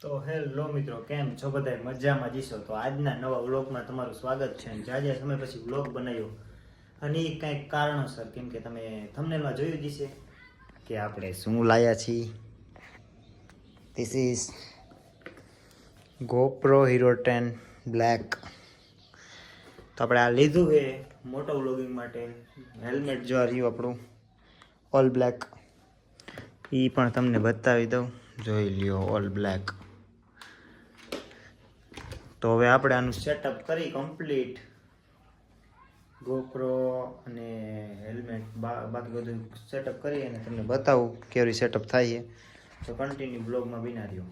તો હેલો મિત્રો, કેમ છો બધા? મજામાં જશો? તો આજના નવા વ્લોગમાં તમારું સ્વાગત છે. જાજા સમય પછી વ્લોગ બનાવ્યો અને એ કંઈક કારણોસર, કેમ કે તમે થંબનેલમાં જોયું જ હશે કે આપણે શું લાયા છીએ. This is GoPro Hero 10 black. તો આપણે આ લીધું છે મોટો વ્લોગિંગ માટે. હેલ્મેટ જો આ રહ્યું આપણું ઓલ બ્લેક, એ પણ તમને બતાવી દઉં, જોઈ લ્યો ઓલ બ્લેક. તો હવે આપણે આનું સેટઅપ કરી કમ્પ્લીટ, GoPro અને હેલ્મેટ બાકી બધું સેટઅપ કરી અને તમને બતાવું કેવી સેટઅપ થાય છે. તો કન્ટિન્યુ બ્લોગમાં બિના રહ્યો.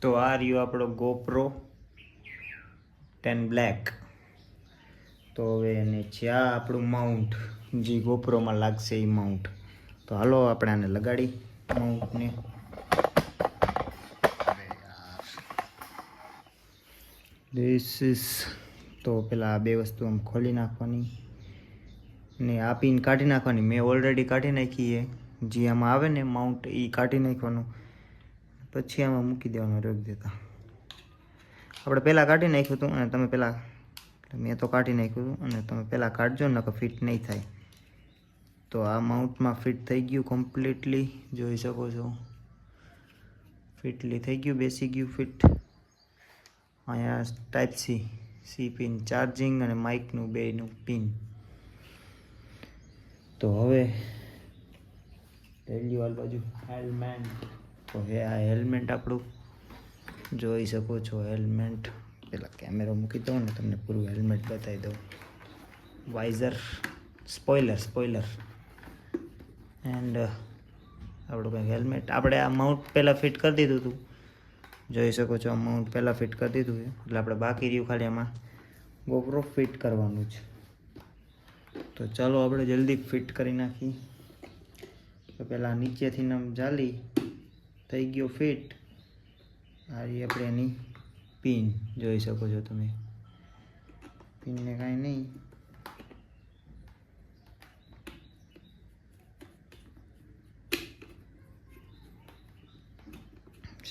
તો આ રહ્યો આપણો GoPro 10 બ્લેક. તો હવે એને જ્યાં આપણું માઉન્ટ જે GoProમાં લાગશે એ માઉન્ટ, તો હાલો આપણે આને લગાડી માઉન્ટને. ધીસ ઇઝ, તો પેલા આ બે વસ્તુ આમ ખોલી નાખવાની ને આ પિન કાઢી નાખવાની. મેં ઓલરેડી કાઢી નાખી છે. જે આમાં આવે ને માઉન્ટ એ કાઢી નાખવાનું, પછી આમાં મૂકી દેવાનું રોકી દેતા. આપણે પહેલાં કાઢી નાખ્યું હતું અને તમે પહેલાં, મેં તો કાઢી નાખ્યું હતું અને તમે પહેલાં કાઢજો ને, ફિટ નહીં થાય. તો આ માઉન્ટમાં ફિટ થઈ ગયું કમ્પ્લીટલી, જોઈ શકો છો. ફિટલી થઈ ગયું, બેસી ગયું ફિટ. અહીંયા ટાઈપ સી પિન, ચાર્જિંગ અને માઇકનું બેનું પિન. તો હવે લઈ લ્યો આ બાજુ હેલ્મેટ. તો હવે આ હેલ્મેટ આપણું જોઈ શકો છો. હેલ્મેટ પેલા કેમેરો મૂકી દઉં ને તમને પૂરું હેલ્મેટ બતાવી દઉં. વાઇઝર, સ્પોઇલર એન્ડ આપણું કંઈક હેલ્મેટ. આપણે આ માઉન્ટ પહેલાં ફિટ કરી દીધું હતું, જોઈ શકો છો. આ માઉન્ટ પહેલાં ફિટ કરી દીધું છે, એટલે આપણે બાકી રહ્યું ખાલી આમાં GoPro ફિટ કરવાનું છે. તો ચાલો આપણે જલ્દી ફિટ કરી નાખીએ. તો પહેલાં નીચેથી આમ જાલી થઈ ગયો ફિટ. આ રહી આપણે એની પિન, જોઈ શકો છો તમે. પિનને કાંઈ નહીં,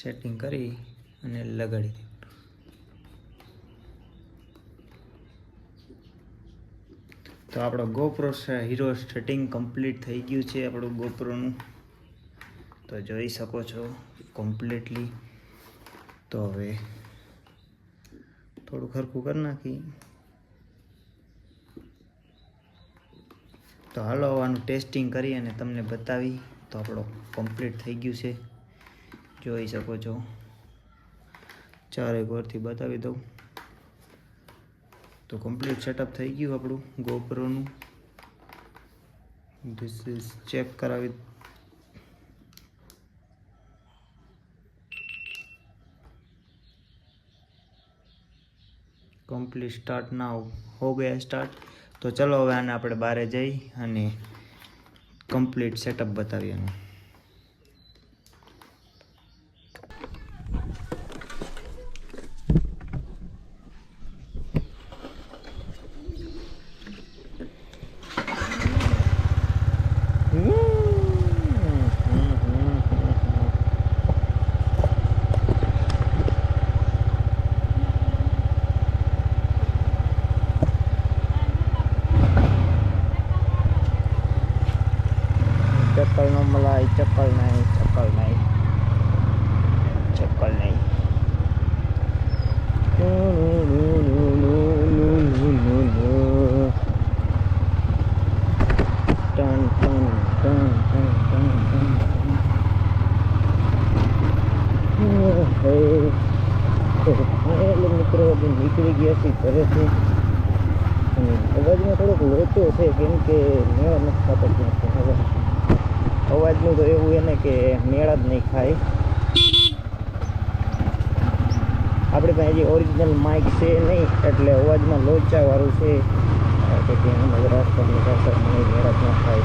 સેટિંગ કરી અને લગાડી દે. તો આપણો GoPro હીરો સેટિંગ કમ્પ્લીટ થઈ ગયું છે આપણું GoProનું. તો જોઈ શકો છો કમ્પ્લીટલી. તો હવે થોડું ખરખું કરી નાખી. તો હાલો આનું ટેસ્ટિંગ કરી અને તમને બતાવી. તો આપણો કમ્પ્લીટ થઈ ગયું છે, જોઈ શકો છો. ચારે ગોરથી બતાવી દઉં. તો કમ્પ્લીટ સેટઅપ થઈ ગયું આપણું GoProનું. ધીસ ઇઝ ચેક કરાવી. કમ્પ્લીટ સ્ટાર્ટ નાવ હો ગયા સ્ટાર્ટ. તો ચલો હવે આને આપણે બહાર જઈ અને કમ્પ્લીટ સેટઅપ બતાવીએ એનું. ચપ્પલ નો મલાઈ, ચપ્પલ નહીં. મિત્રો નીકળી ગયા છે ઘરેથી. અવાજમાં થોડોક લોચો છે, કેમ કે મેળા નથી ખાતો ત્યાં. અવાજનું તો એવું એને કે મેળા જ નહીં ખાય. આપણે પાસે હજી ઓરિજિનલ માઇક છે નહીં, એટલે અવાજમાં લોચાવાળું છે કે ત્યાં રસ્તાની પાસે મેળા જ ન ખાય.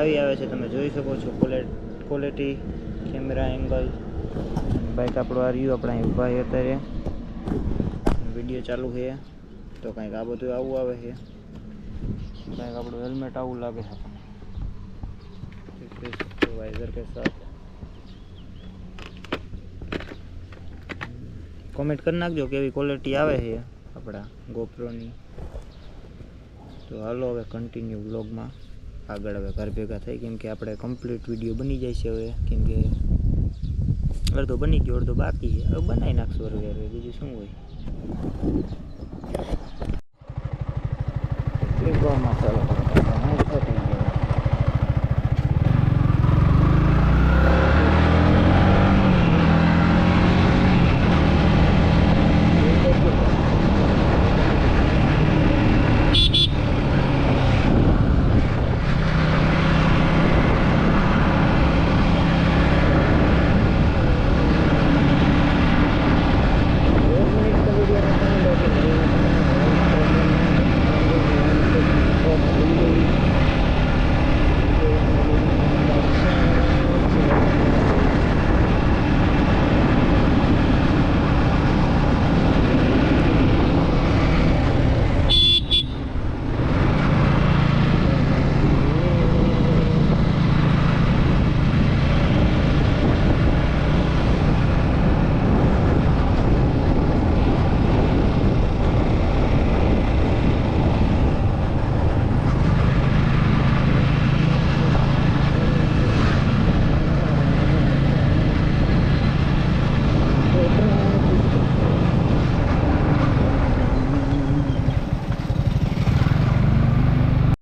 આવી આવે છે, તમે જોઈ શકો છો ક્વોલિટી, કેમેરા એંગલ. બાઇક આપણું આ રહ્યું, આપણે અહીં ઊભા છે અત્યારે, વિડીયો ચાલુ છે. તો કંઈક આ બધું આવું આવે છે, કંઈક આપણું હેલ્મેટ આવું લાગે છે આપણને વાઇઝર કે સાથ. કોમેન્ટ કરી નાખજો કેવી ક્વોલિટી આવે છે આપણા ગોપ્રોની. તો હાલો હવે કન્ટિન્યુ વ્લોગમાં આગળ હવે ઘર ભેગા થઈ, કેમ કે આપણે કમ્પ્લીટ વિડીયો બની જાય છે હવે, કેમ કે અડધો બની ગયો, અડધો બાકી છે. હવે બનાવી નાખશું હવે, બીજું શું હોય. મસાલો